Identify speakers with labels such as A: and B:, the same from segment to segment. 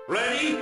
A: Ready?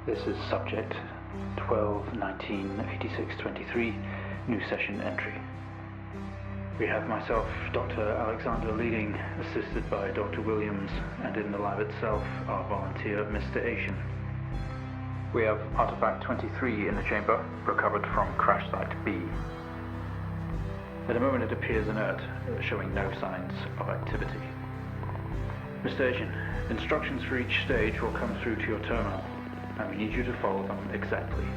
A: This is subject 12-19-86-23, new session entry. We have myself, Dr. Alexander leading, assisted by Dr. Williams, and in the lab itself, our volunteer, Mr. Asian. We have artifact 23 in the chamber, recovered from crash site B. At the moment it appears inert, showing no signs of activity. Mr. Asian, instructions for each stage will come through to your terminal, and we need you to follow them exactly.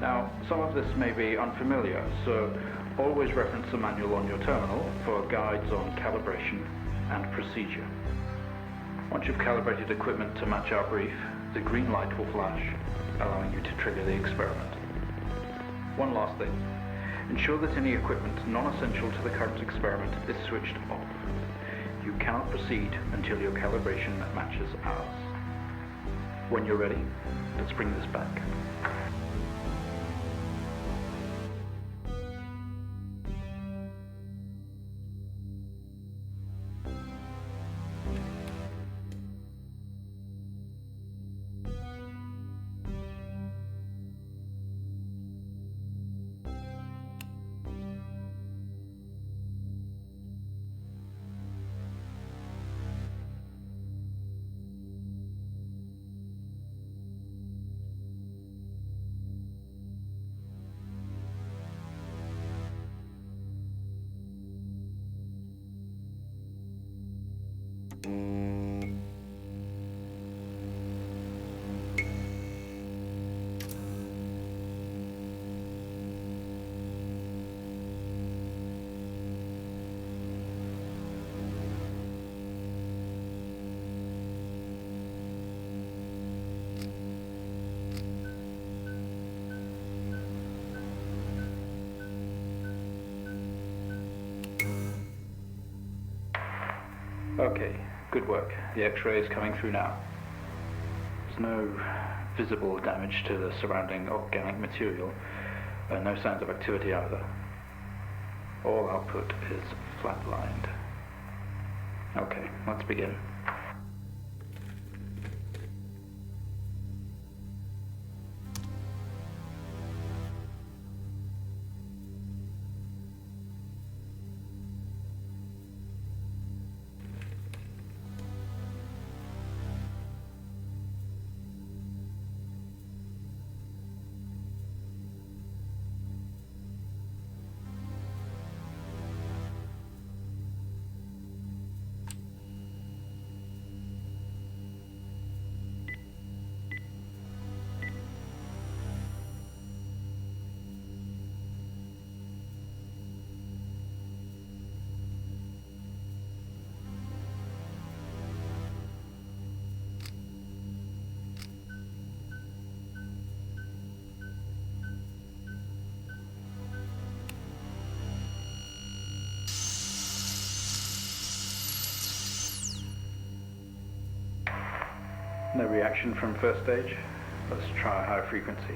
A: Now, some of this may be unfamiliar, so always reference the manual on your terminal for guides on calibration and procedure. Once you've calibrated equipment to match our brief, the green light will flash, allowing you to trigger the experiment. One last thing. Ensure that any equipment non-essential to the current experiment is switched off. You cannot proceed until your calibration matches ours. When you're ready, let's bring this back. Okay, good work. The X-ray is coming through now. There's no visible damage to the surrounding organic material, no signs of activity either. All output is flatlined. Okay, let's begin. No reaction from first stage. Let's try a high frequency.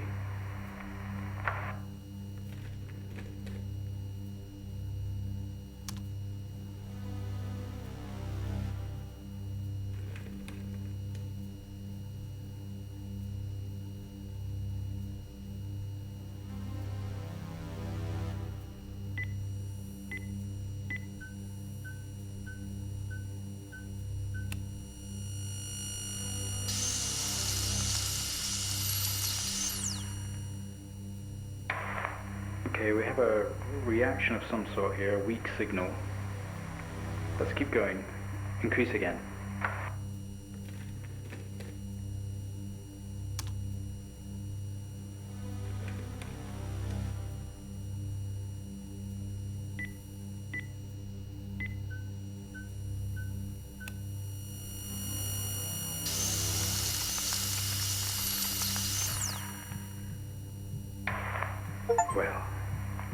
A: Okay, we have a reaction of some sort here, a weak signal. Let's keep going. Increase again. Well,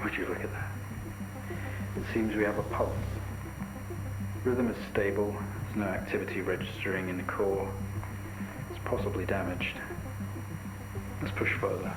A: would you look at that? It seems we have a pulse. Rhythm is stable, there's no activity registering in the core. It's possibly damaged. Let's push further.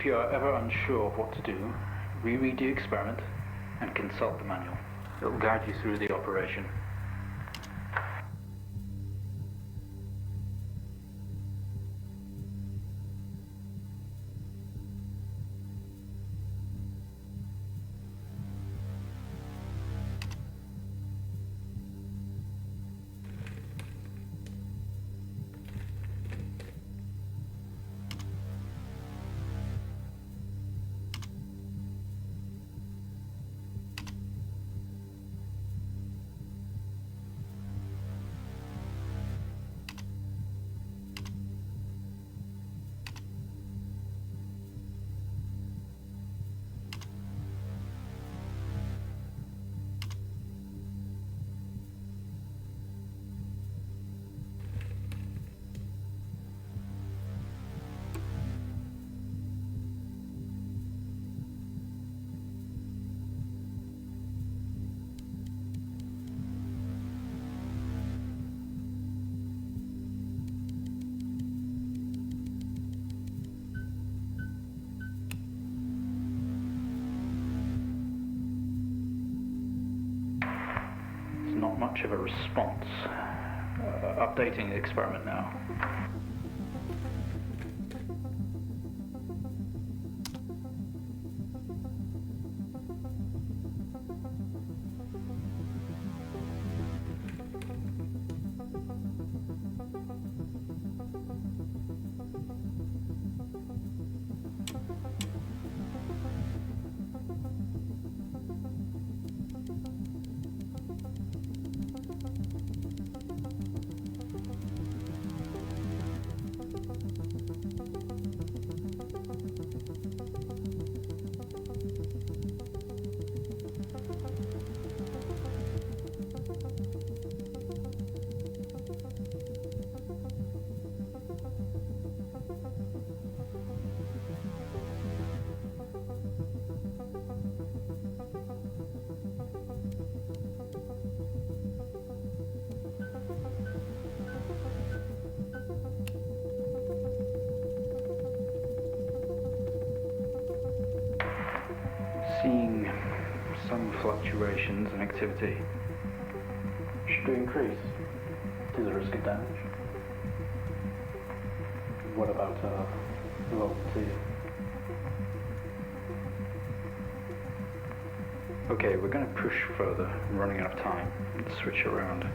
A: If you are ever unsure of what to do, reread the experiment and consult the manual. It will guide you through the operation. Not much of a response. Updating the experiment now. seeing some fluctuations in activity.
B: Should we increase? To the risk of damage? What about velocity?
A: Okay, we're going to push further. I'm running out of time. Let's switch around.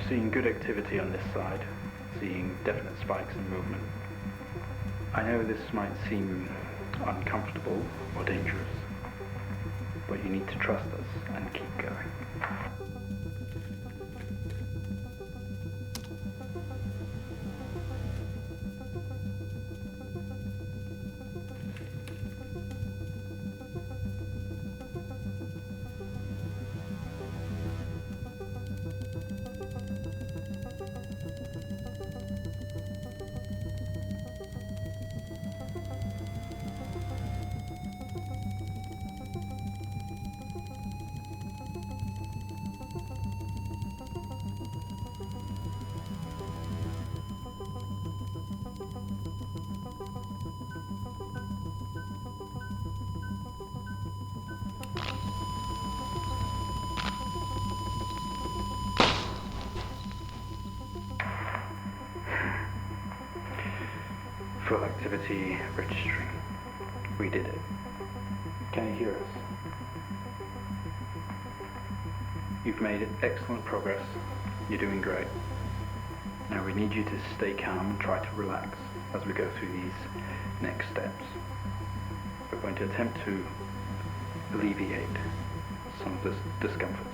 A: Seeing good activity on this side, seeing definite spikes in movement. I know this might seem uncomfortable or dangerous, but you need to trust us and keep going. Full activity registering. We did it.
B: Can you hear us?
A: You've made excellent progress. You're doing great. Now we need you to stay calm and try to relax as we go through these next steps. We're going to attempt to alleviate some of this discomfort.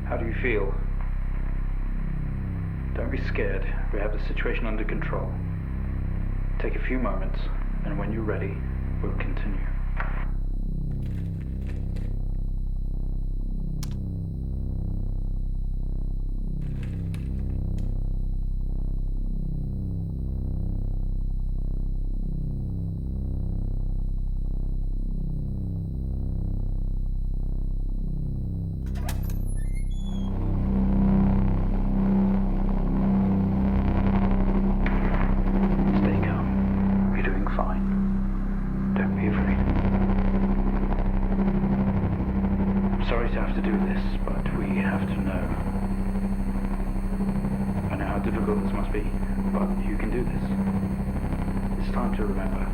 A: How do you feel? Don't be scared. We have the situation under control. Take a few moments, and when you're ready, we'll continue. Sorry to have to do this, but we have to know. I know how difficult this must be, but you can do this. It's time to remember.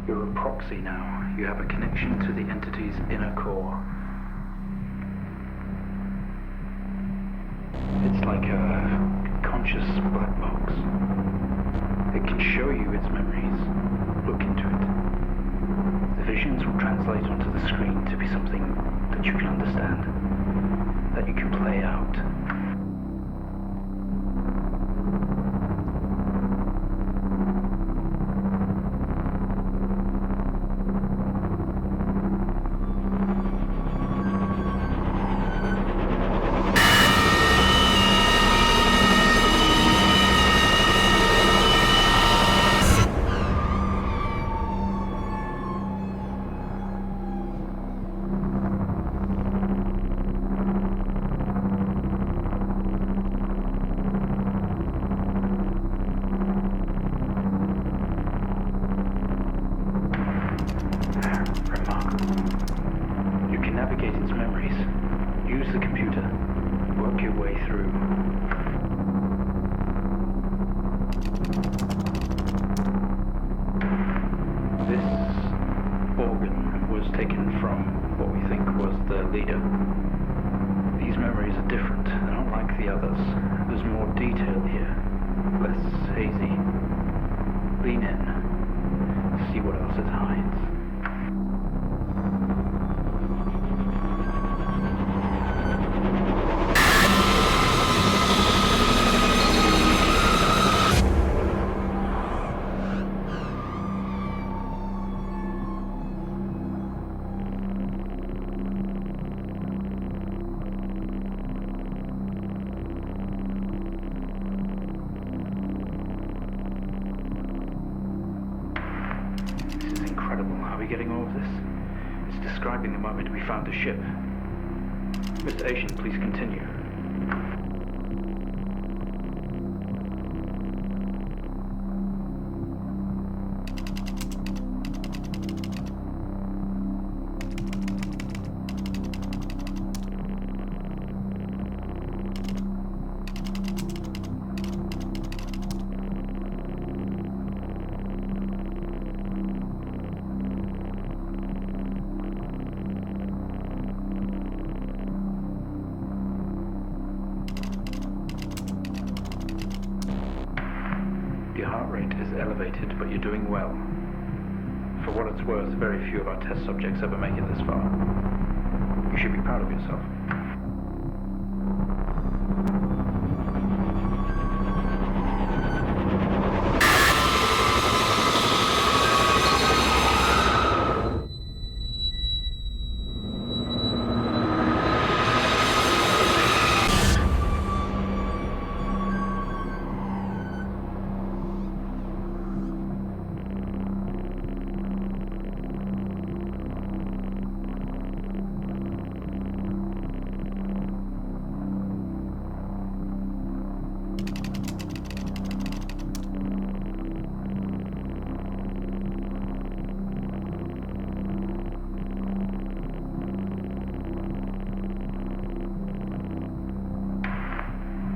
A: You're a proxy now. You have a connection to the entity's inner core. It's like a conscious black box. It can show you its memories. Look into it. The visions will translate onto the screen to be something that you can understand, that you can play out. You can navigate its memories. Use the computer. Work your way through. This organ was taken from what we think was the leader. These memories are different. They're not like the others. There's more detail here. Less hazy. Lean in. See what else it hides. How are we getting all of this? It's describing the moment we found the ship. Mr. Asian, please continue. Your heart rate is elevated, but you're doing well. For what it's worth, very few of our test subjects ever make it this far. You should be proud of yourself.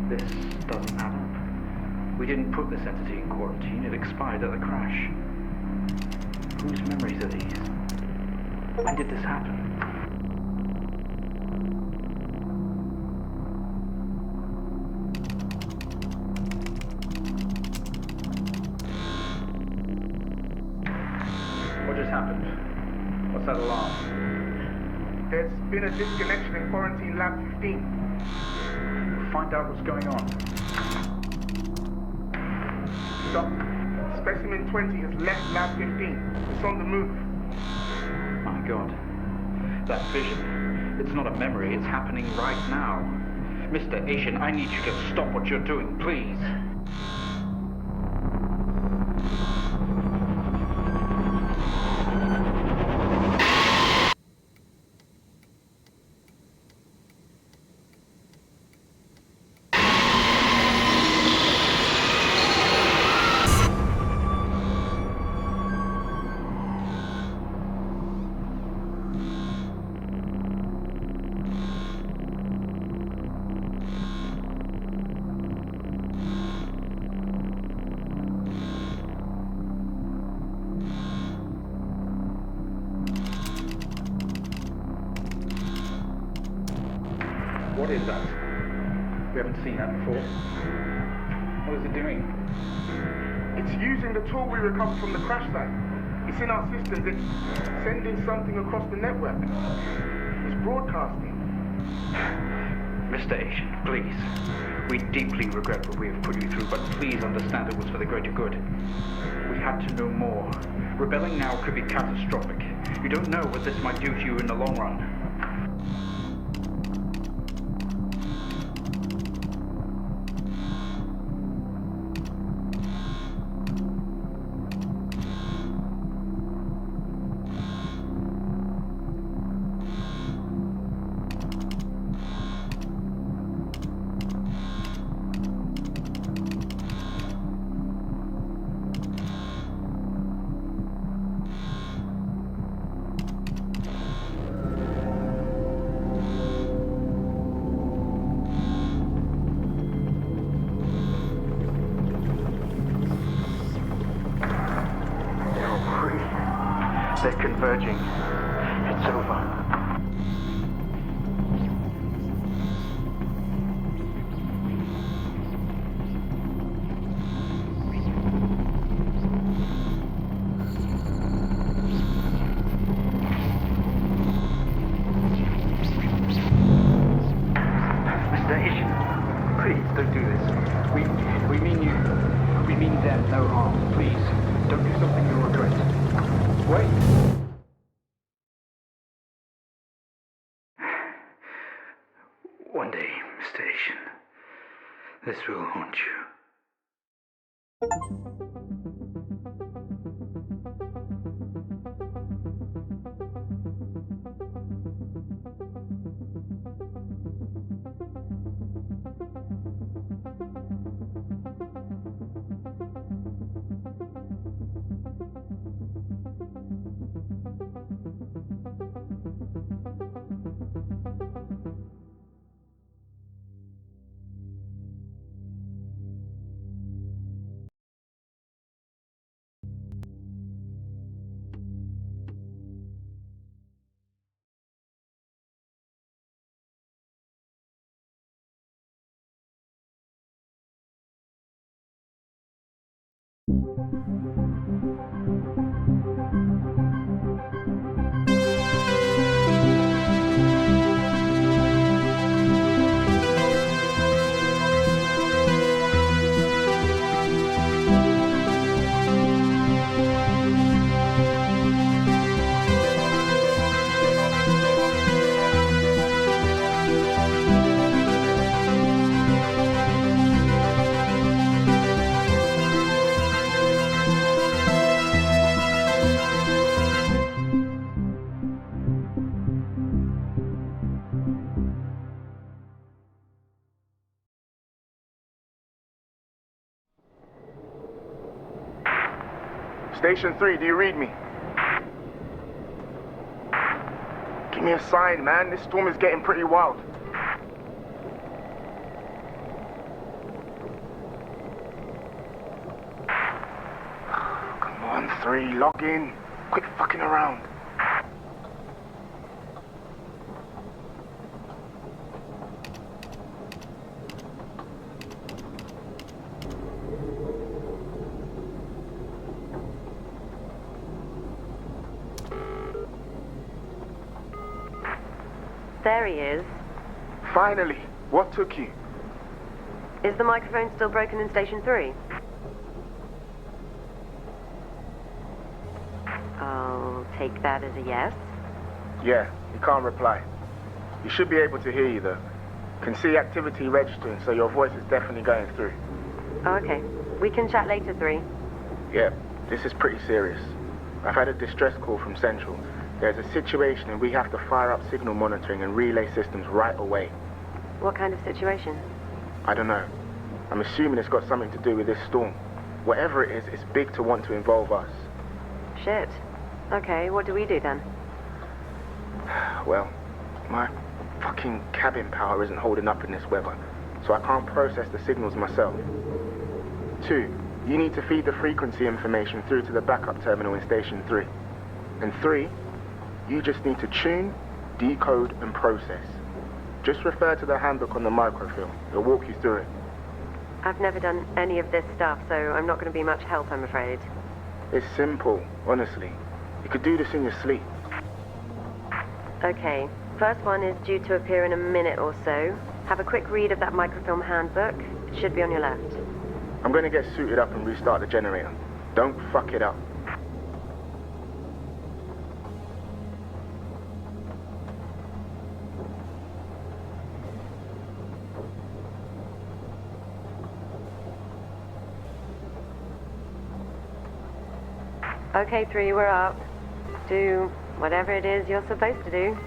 A: This doesn't add up. We didn't put this entity in quarantine. It expired at the crash. Whose memories are these? When did this happen? What just happened? What's that alarm?
C: There's been a disconnection in quarantine lab 15.
A: Find out what's going on.
C: Doctor, specimen 20 has left lab 15. It's on the move.
A: My God. That vision, it's not a memory, it's happening right now. Mr. Asian, I need you to stop what you're doing, please. What is that? We haven't seen that before. What is it doing?
C: It's using the tool we recovered from the crash site. It's in our systems. It's sending something across the network. It's broadcasting.
A: Mr. Asian, please. We deeply regret what we have put you through, but please understand it was for the greater good. We had to know more. Rebelling now could be catastrophic. You don't know what this might do to you in the long run.
C: They're converging. It's over.
B: Them no harm. Please, don't do something you'll regret. Wait!
A: One day, Mr. Asian, this will haunt you.
C: Station 3, do you read me? Give me a sign, man. This storm is getting pretty wild. Come on, 3, log in. Quit fucking around.
D: There he is.
C: Finally. What took you?
D: Is the microphone still broken in Station 3? I'll take that as a yes.
C: Yeah, you can't reply. You should be able to hear you, though. Can see activity registering, so your voice is definitely going through.
D: Oh, okay. We can chat later, 3.
C: Yeah, this is pretty serious. I've had a distress call from Central. There's a situation and we have to fire up signal monitoring and relay systems right away.
D: What kind of situation?
C: I don't know. I'm assuming it's got something to do with this storm. Whatever it is, it's big to want to involve us.
D: Shit. Okay, what do we do then?
C: Well, my fucking cabin power isn't holding up in this weather, so I can't process the signals myself. 2, you need to feed the frequency information through to the backup terminal in Station 3. And 3, you just need to tune, decode, and process. Just refer to the handbook on the microfilm. It'll walk you through it.
D: I've never done any of this stuff, so I'm not going to be much help, I'm afraid.
C: It's simple, honestly. You could do this in your sleep.
D: Okay, first one is due to appear in a minute or so. Have a quick read of that microfilm handbook. It should be on your left.
C: I'm going to get suited up and restart the generator. Don't fuck it up.
D: Okay, 3, we're up. Do whatever it is you're supposed to do.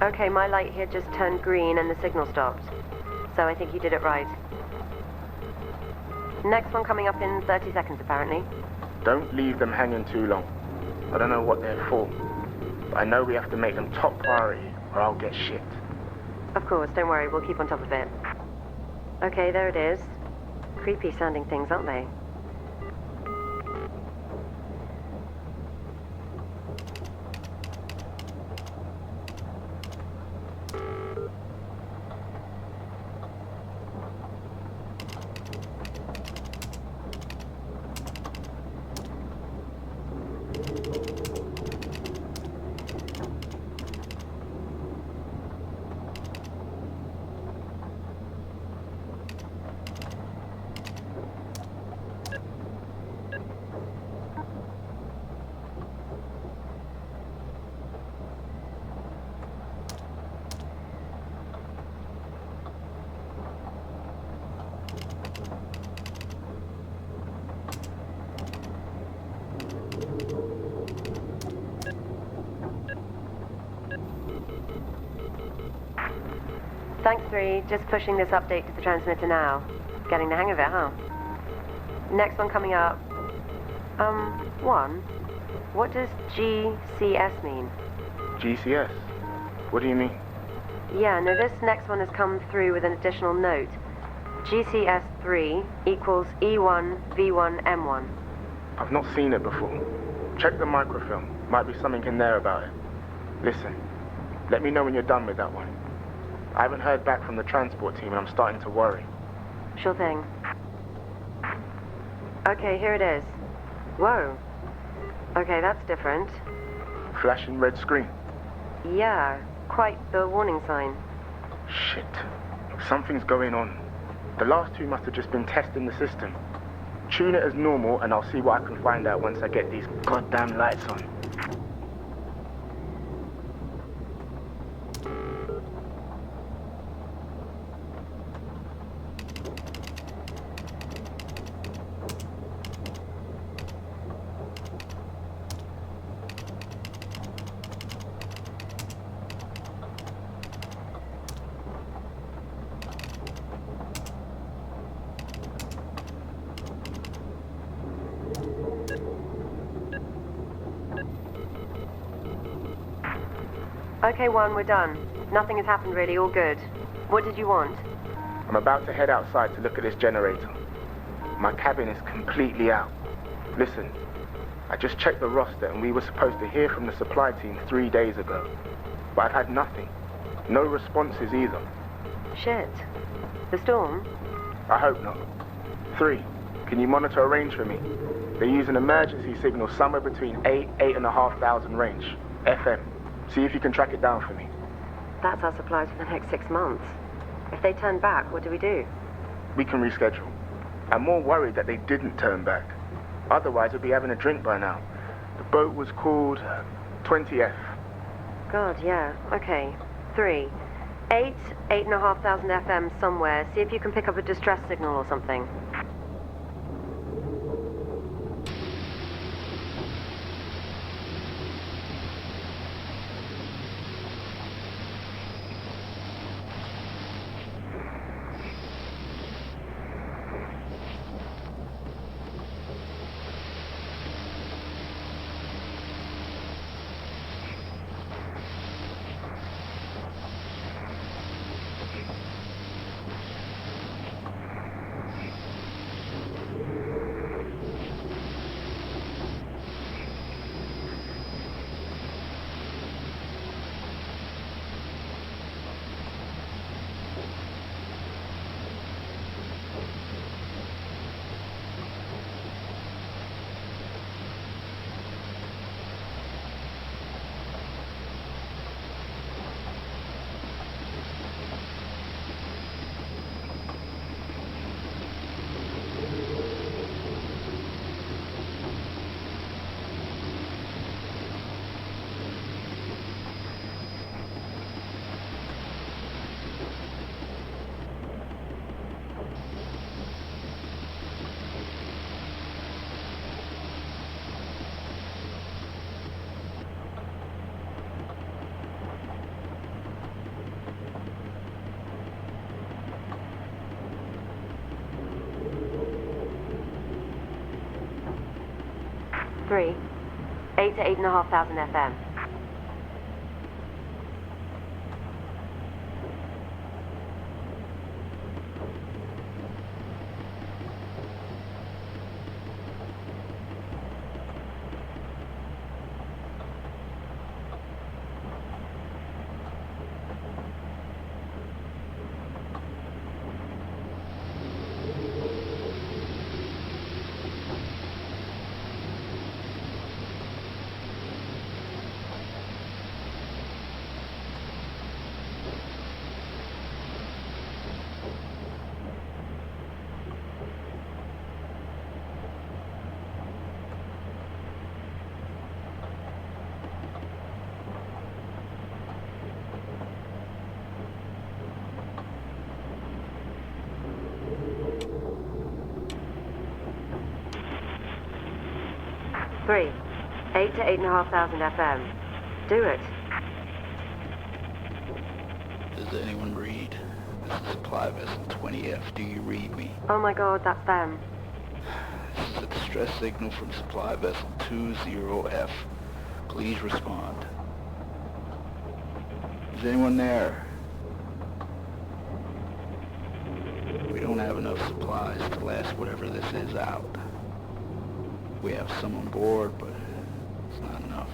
D: Okay, my light here just turned green and the signal stopped. So I think you did it right. Next one coming up in 30 seconds, apparently.
C: Don't leave them hanging too long. I don't know what they're for, but I know we have to make them top priority or I'll get shit.
D: Of course, don't worry, we'll keep on top of it. Okay, there it is. Creepy sounding things, aren't they? Thanks, 3. Just pushing this update to the transmitter now. Getting the hang of it, huh? Next one coming up. 1. What does GCS mean?
C: GCS? What do you mean?
D: Yeah, no, this next one has come through with an additional note. GCS 3 equals E1 V1 M1.
C: I've not seen it before. Check the microfilm. Might be something in there about it. Listen, let me know when you're done with that one. I haven't heard back from the transport team and I'm starting to worry.
D: Sure thing. Okay, here it is. Whoa. Okay, that's different.
C: Flashing red screen.
D: Yeah, quite the warning sign.
C: Shit. Something's going on. The last two must have just been testing the system. Tune it as normal and I'll see what I can find out once I get these goddamn lights on.
D: Okay, 1, we're done. Nothing has happened really, all good. What did you want?
C: I'm about to head outside to look at this generator. My cabin is completely out. Listen, I just checked the roster and we were supposed to hear from the supply team 3 days ago. But I've had nothing. No responses either.
D: Shit. The storm?
C: I hope not. 3, can you monitor a range for me? They use an emergency signal somewhere between 8,500 range, FM. See if you can track it down for me.
D: That's our supplies for the next 6 months. If they turn back, what do we do?
C: We can reschedule. I'm more worried that they didn't turn back. Otherwise, we'd be having a drink by now. The boat was called 20F.
D: God, yeah. Okay. 3. 8,500 FM somewhere. See if you can pick up a distress signal or something. 3. 8 to 8,500 FM. Three, 8 to 8,500 FM. Do it.
E: Does anyone read? This is supply vessel 20F. Do you read me?
D: Oh my god, that's them.
E: This is a distress signal from supply vessel 20F. Please respond. Is anyone there? We don't have enough supplies to last whatever this is out. We have some on board, but it's not enough.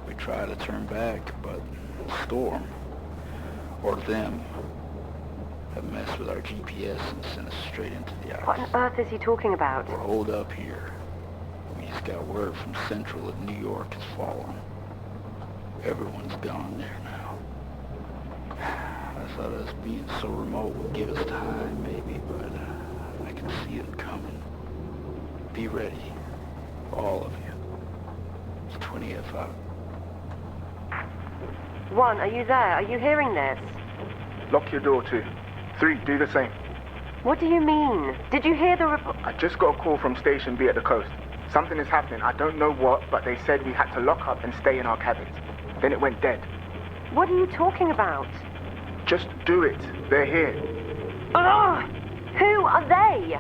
E: We try to turn back, but the storm, or them, have messed with our GPS and sent us straight into the ice.
D: What on earth is he talking about?
E: We're holed up here. We just got word from Central that New York has fallen. Everyone's gone there now. I thought us being so remote would give us time, maybe, but I can see it coming. Be ready. All of you. It's 20F out.
D: 1, are you there? Are you hearing this?
C: Lock your door, 2. 3, do the same.
D: What do you mean? Did you hear the report?
C: I just got a call from Station B at the coast. Something is happening. I don't know what, but they said we had to lock up and stay in our cabins. Then it went dead.
D: What are you talking about?
C: Just do it. They're here.
D: Ugh! Who are they?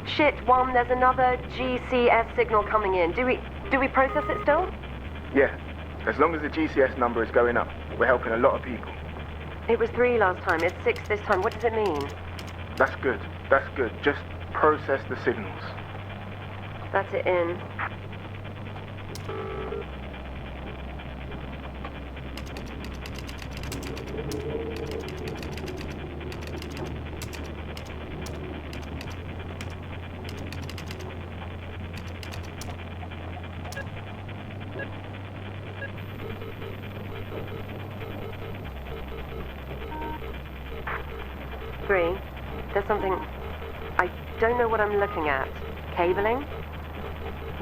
D: Shit, 1, there's another GCS signal coming in. Do we process it still?
C: Yeah. As long as the GCS number is going up, we're helping a lot of people.
D: It was 3 last time. It's 6 this time. What does it mean?
C: That's good. That's good. Just process the signals.
D: That's it in. There's something... I don't know what I'm looking at. Cabling?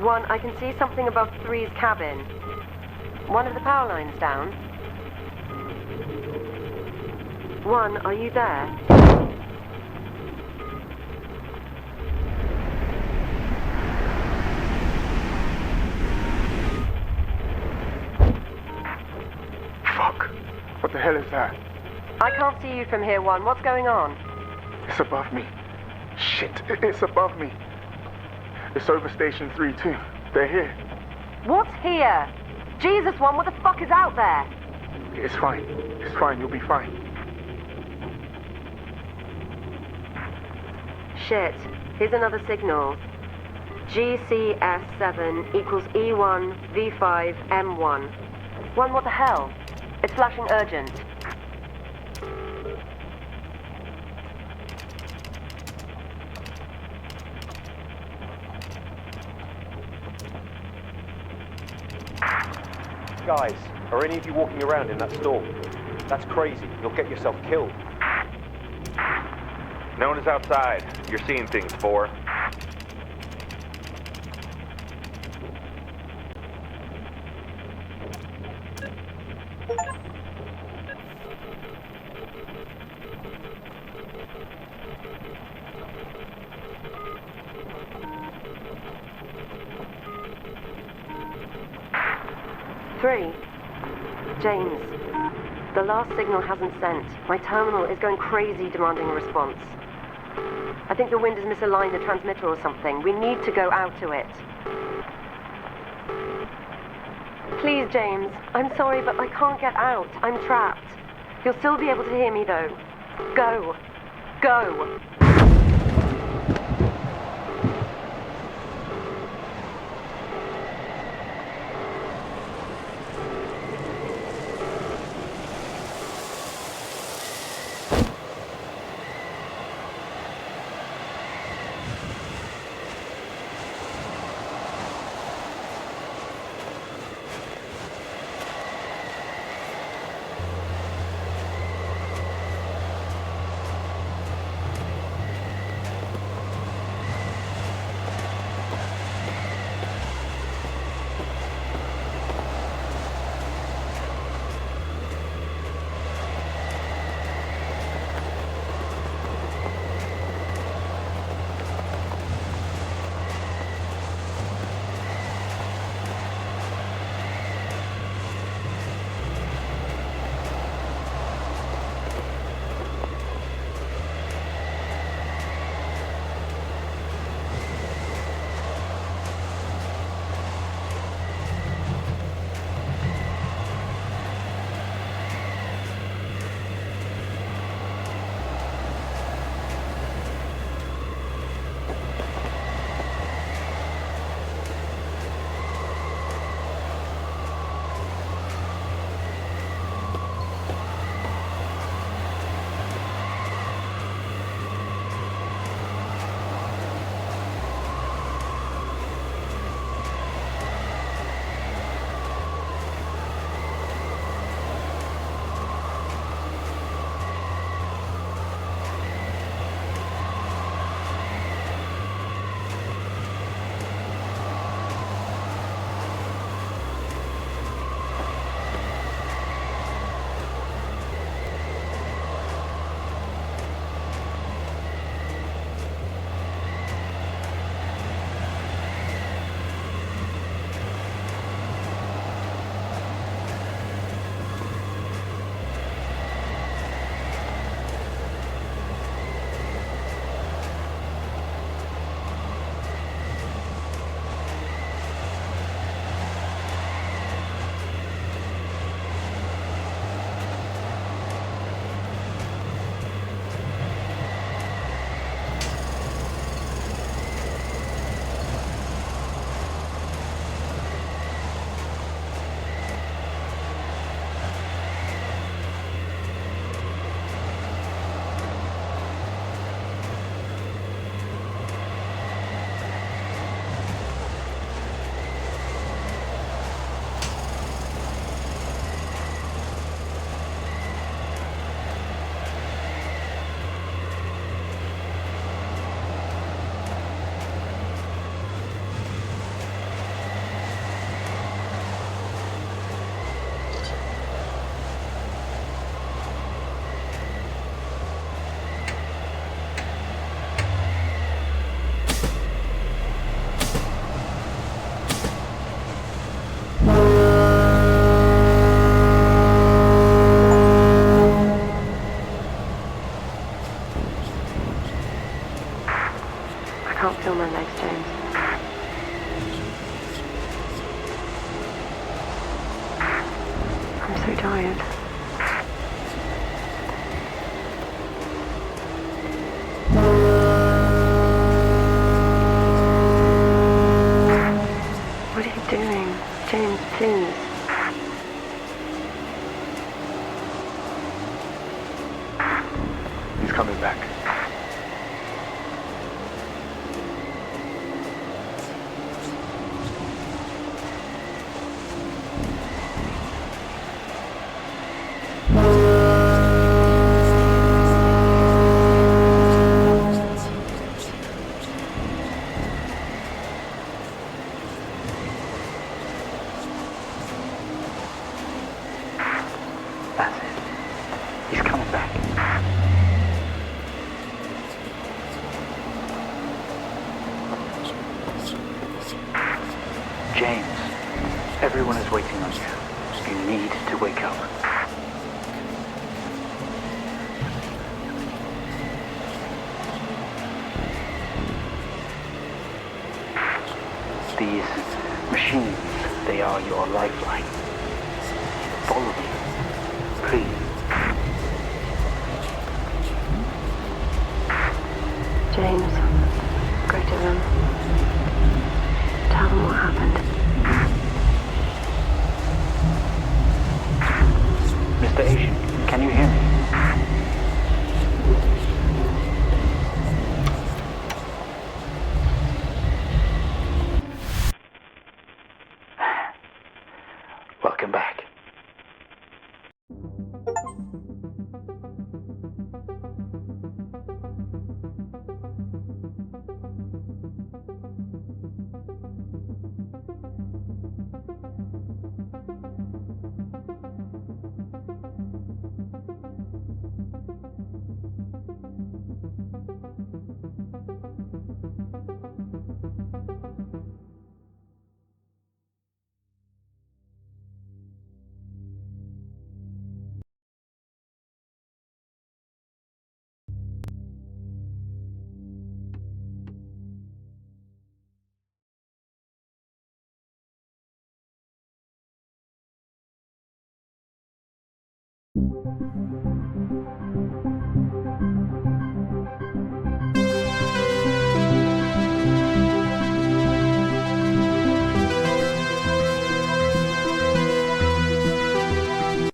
D: 1, I can see something above 3's cabin. One of the power lines down. 1, are you there?
C: Fuck! What the hell is that?
D: I can't see you from here, 1. What's going on?
C: It's above me. Shit, it's above me. It's over Station 3 too. They're here.
D: What's here? Jesus, 1, what the fuck is out there?
C: It's fine. It's fine. You'll be fine.
D: Shit. Here's another signal. GCS7 equals E1 V5 M1. 1, what the hell? It's flashing urgent.
B: Guys, are any of you walking around in that storm? That's crazy. You'll get yourself killed.
F: No one is outside. You're seeing things, 4.
D: James, the last signal hasn't sent. My terminal is going crazy demanding a response. I think the wind has misaligned the transmitter or something. We need to go out to it. Please, James. I'm sorry, but I can't get out. I'm trapped. You'll still be able to hear me, though. Go. Go. can't feel my legs, James. I'm so tired. What are you doing? James, please.
C: He's coming back.
A: That's it. He's coming back. James, everyone is waiting on you. You need to wake up. These machines, they are your lifeline. Follow me, please.
D: James, go to them. Tell them what happened.
A: Mr. Asian, can you hear me? Welcome back.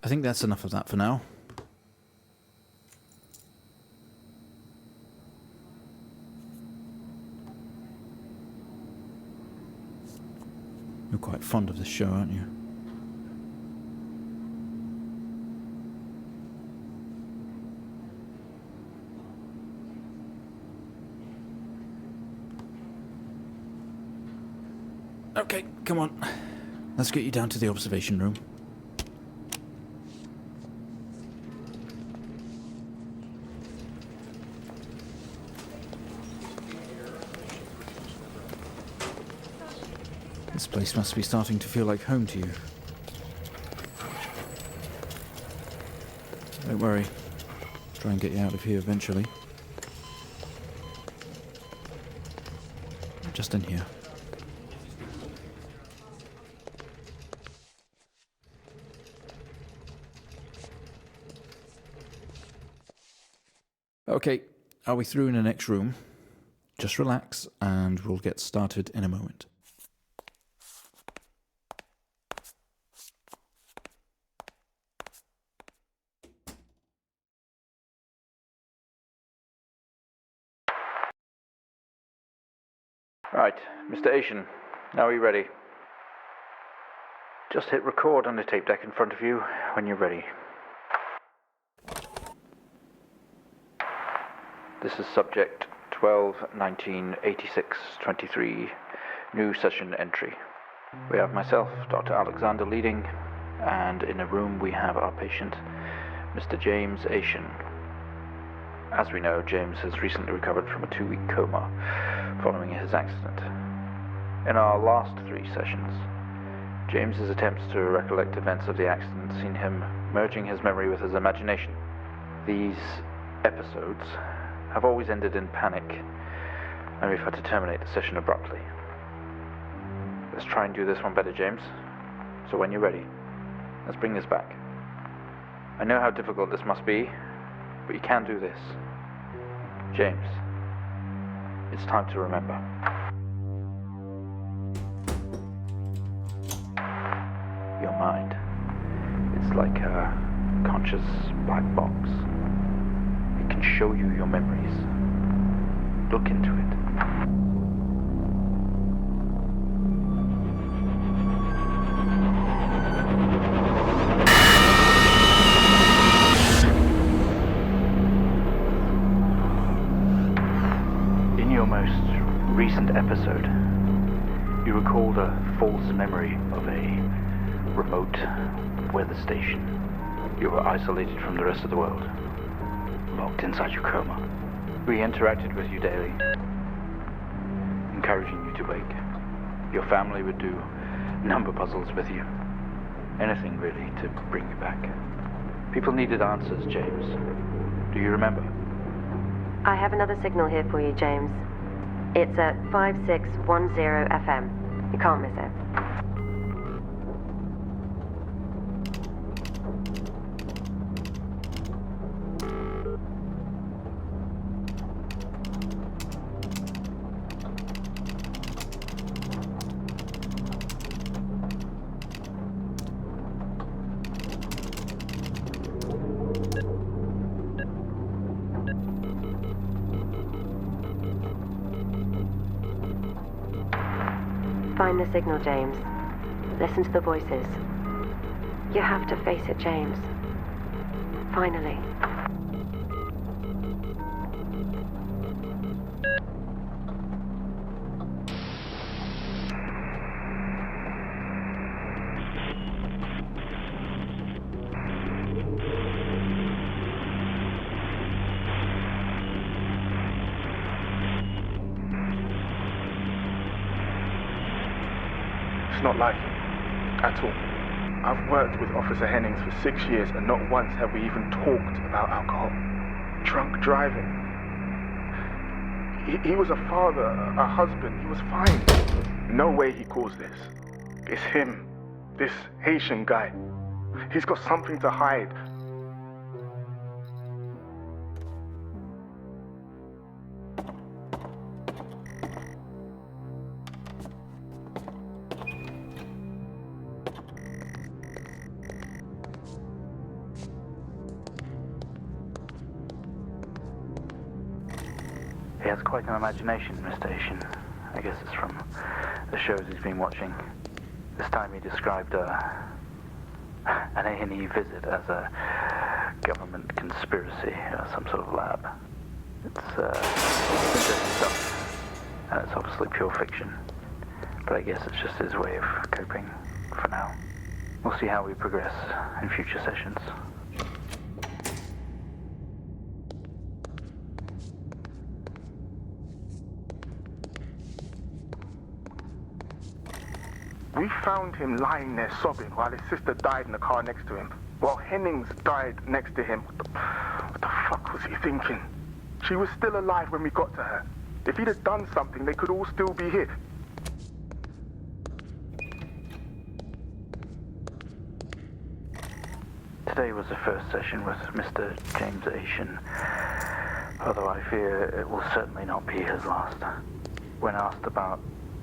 G: I think that's enough of that for now. You're quite fond of this show, aren't you? Okay, come on. Let's get you down to the observation room. This place must be starting to feel like home to you. Don't worry. Try and get you out of here eventually. Just in here. Okay, are we through in the next room? Just relax and we'll get started in a moment.
A: Right, Mr. Asian, now are you ready? Just hit record on the tape deck in front of you when you're ready. This is subject 12-19-86-23, new session entry. We have myself, Dr. Alexander, leading, and in a room we have our patient, Mr. James Asian. As we know, James has recently recovered from a 2-week coma following his accident. In our last 3 sessions, James's attempts to recollect events of the accident seen him merging his memory with his imagination. These episodes have always ended in panic, and we've had to terminate the session abruptly. Let's try and do this one better, James. So when you're ready, let's bring this back. I know how difficult this must be, but you can do this. James, it's time to remember. Your mind, it's like a conscious black box. It can show you your memories. Look into it. In your most recent episode, you recalled a false memory of a remote weather station. You were isolated from the rest of the world, locked inside your coma. We interacted with you daily, encouraging you to wake. Your family would do number puzzles with you. Anything really to bring you back. People needed answers, James. Do you remember?
D: I have another signal here for you, James. It's at 5610 FM. You can't miss it. Find the signal, James. Listen to the voices. You have to face it, James. Finally.
C: Not like him at all. I've worked with Officer Hennings for 6 years and not once have we even talked about alcohol. Drunk driving. He was a father, a husband, he was fine. No way he caused this. It's him, this Haitian guy. He's got something to hide.
A: He has quite an imagination, Mr. Haitian. I guess it's from the shows he's been watching. This time he described an A&E visit as a government conspiracy or some sort of lab. It's interesting stuff, and it's obviously pure fiction. But I guess it's just his way of coping for now. We'll see how we progress in future sessions.
C: We found him lying there sobbing while his sister died in the car next to him, while Hennings died next to him. What the fuck was he thinking? She was still alive when we got to her. If he'd have done something, they could all still be here.
A: Today was the first session with Mr. James Haitian, although I fear it will certainly not be his last. When asked about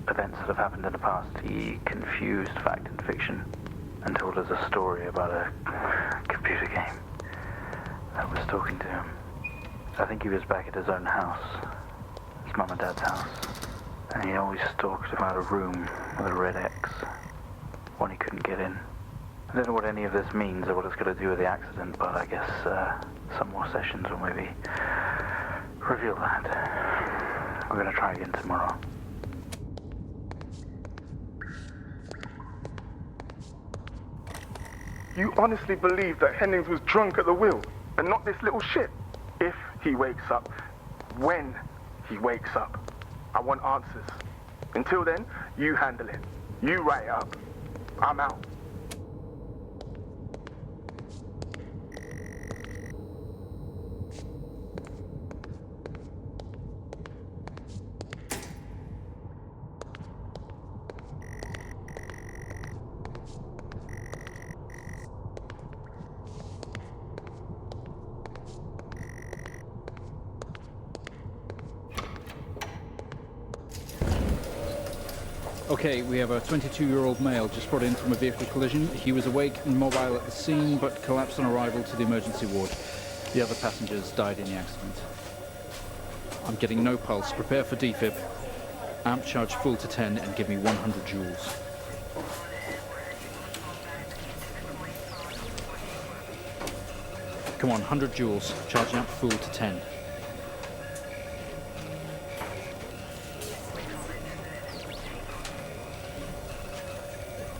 A: events that have happened in the past, he confused fact and fiction and told us a story about a computer game that was talking to him. I think he was back at his own house, his mum and dad's house, and he always talked about a room with a red X, one he couldn't get in. I don't know what any of this means or what it's got to do with the accident, but I guess some more sessions will maybe reveal that. We're going to try again tomorrow.
C: You honestly believe that Hennings was drunk at the wheel and not this little shit? If he wakes up, when he wakes up, I want answers. Until then, you handle it. You write it up. I'm out.
G: Okay, we have a 22-year-old male just brought in from a vehicle collision. He was awake and mobile at the scene, but collapsed on arrival to the emergency ward. The other passengers died in the accident. I'm getting no pulse. Prepare for defib. Amp charge full to 10 and give me 100 joules. Come on, 100 joules. Charging amp full to 10.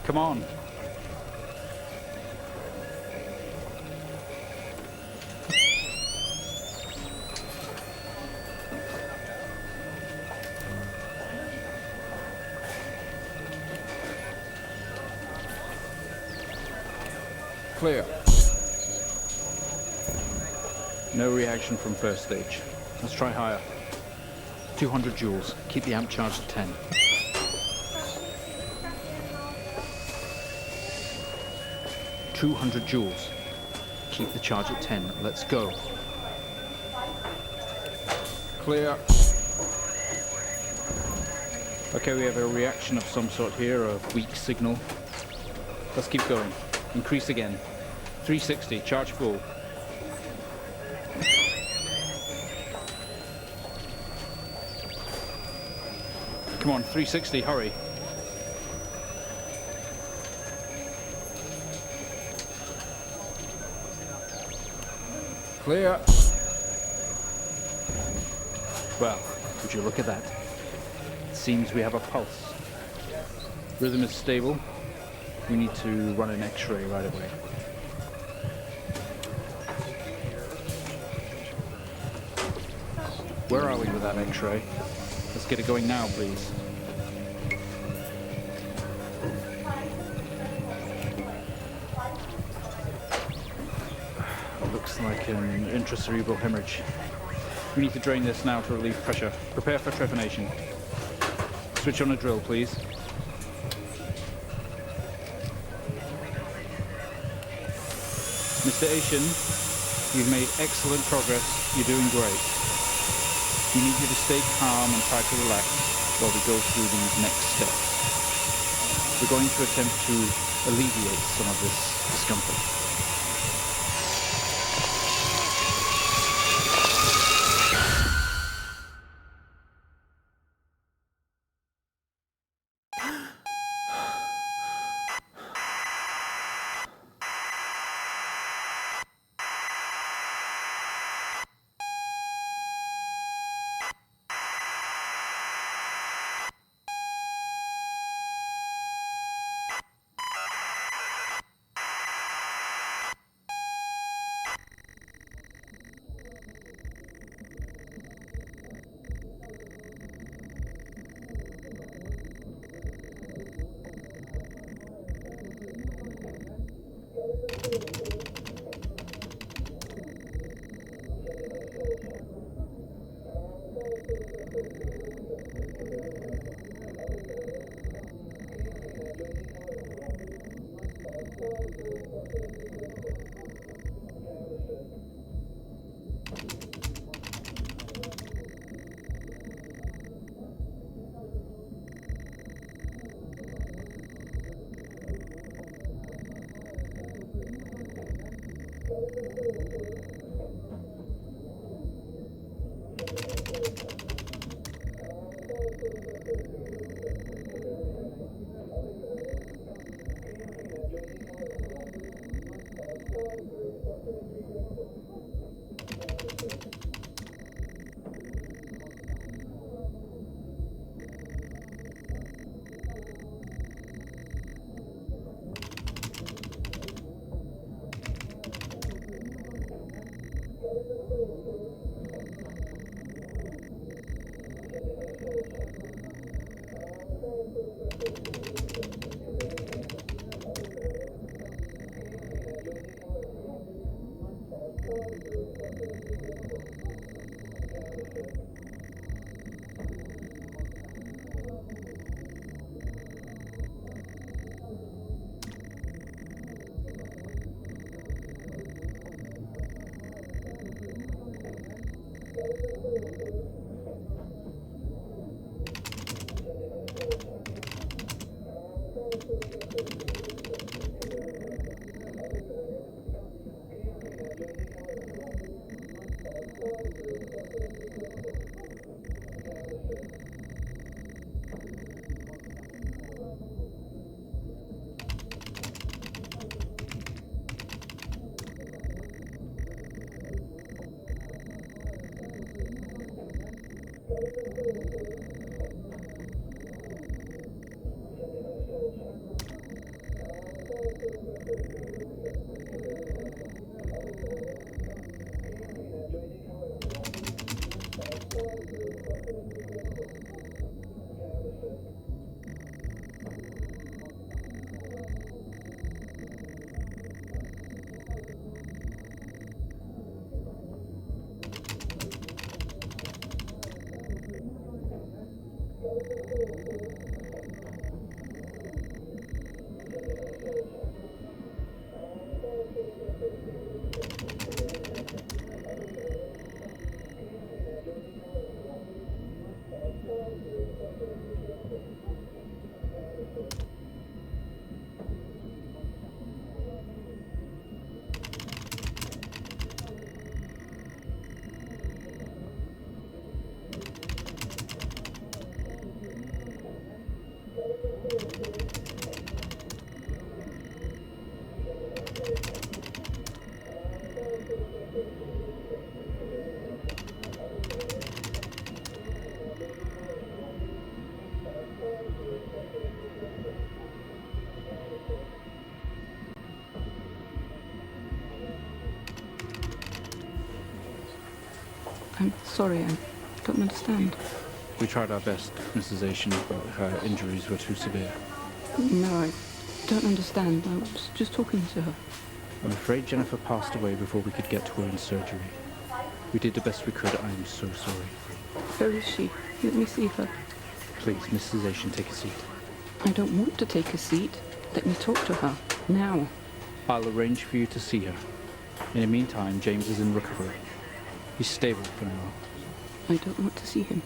G: Come on. Clear. No reaction from first stage. Let's try higher. 200 joules. Keep the amp charged at 10. 200 joules. Keep the charge at 10. Let's go. Clear. Okay, we have a reaction of some sort here, a weak signal. Let's keep going. Increase again. 360, charge full. Come on, 360, hurry. Clear. Well, would you look at that? It seems we have a pulse. Rhythm is stable. We need to run an X-ray right away. Where are we with that X-ray? Let's get it going now, please. Looks like an intracerebral hemorrhage. We need to drain this now to relieve pressure. Prepare for trepanation. Switch on a drill, please. Mr. Asian, you've made excellent progress. You're doing great. We need you to stay calm and try to relax while we go through these next steps. We're going to attempt to alleviate some of this discomfort.
H: I'm sorry, I don't understand.
G: We tried our best, Mrs. Asian, but her injuries were too severe.
H: No, I don't understand. I was just talking to her.
G: I'm afraid Jennifer passed away before we could get to her in surgery. We did the best we could. I am so sorry.
H: Where is she? Let me see her.
G: Please, Mrs. Asian, take a seat.
H: I don't want to take a seat. Let me talk to her. Now.
G: I'll arrange for you to see her. In the meantime, James is in recovery. He's stable for now.
H: I don't want to see him.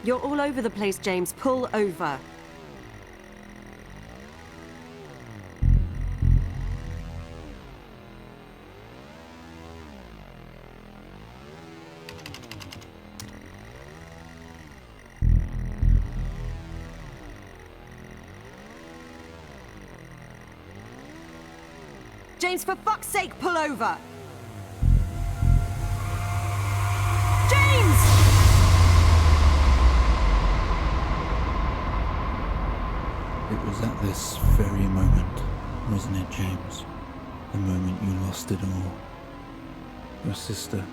I: You're all over the place, James. Pull over. James, for fuck's sake, pull over! James!
E: It was at this very moment, wasn't it, James? The moment you lost it all. Your sister,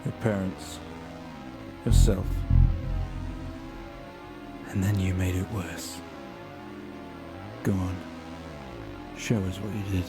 E: your parents, yourself. And then you made it worse. Go on. Show us what you did.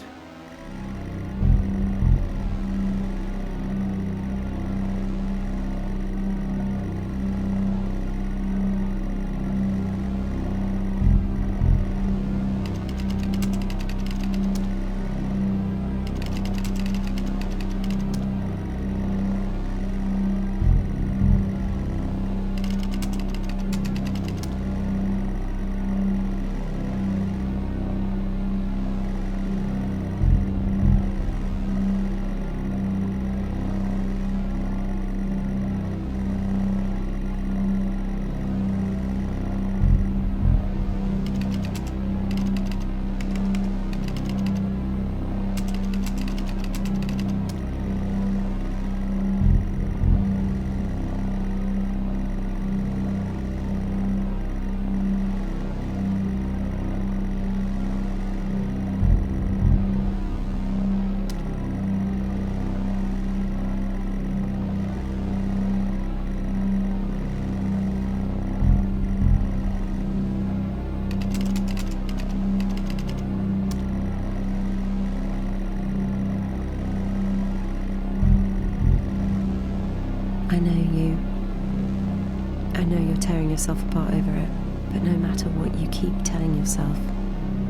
D: yourself apart over it. But no matter what you keep telling yourself,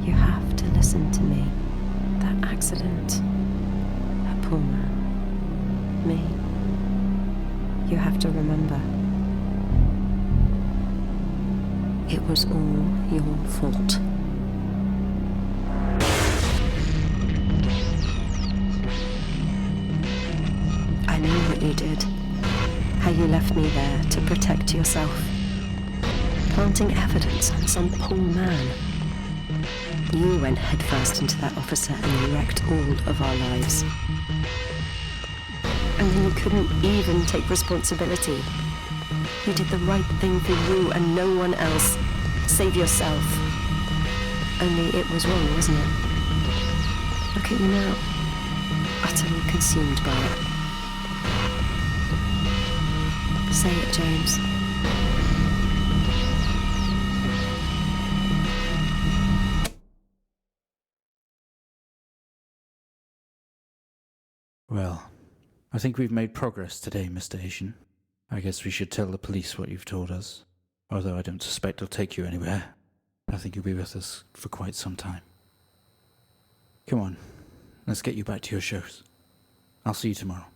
D: you have to listen to me. That accident, that poor man, me. You have to remember. It was all your fault. I know what you did. How you left me there to protect yourself. Planting evidence on some poor man. You went headfirst into that officer and you wrecked all of our lives. And then you couldn't even take responsibility. You did the right thing for you and no one else. Save yourself. Only it was wrong, wasn't it? Look at you now. Utterly consumed by it. Say it, James.
G: Well, I think we've made progress today, Mr. Asian. I guess we should tell the police what you've told us. Although I don't suspect it'll take you anywhere. I think you'll be with us for quite some time. Come on, let's get you back to your shows. I'll see you tomorrow.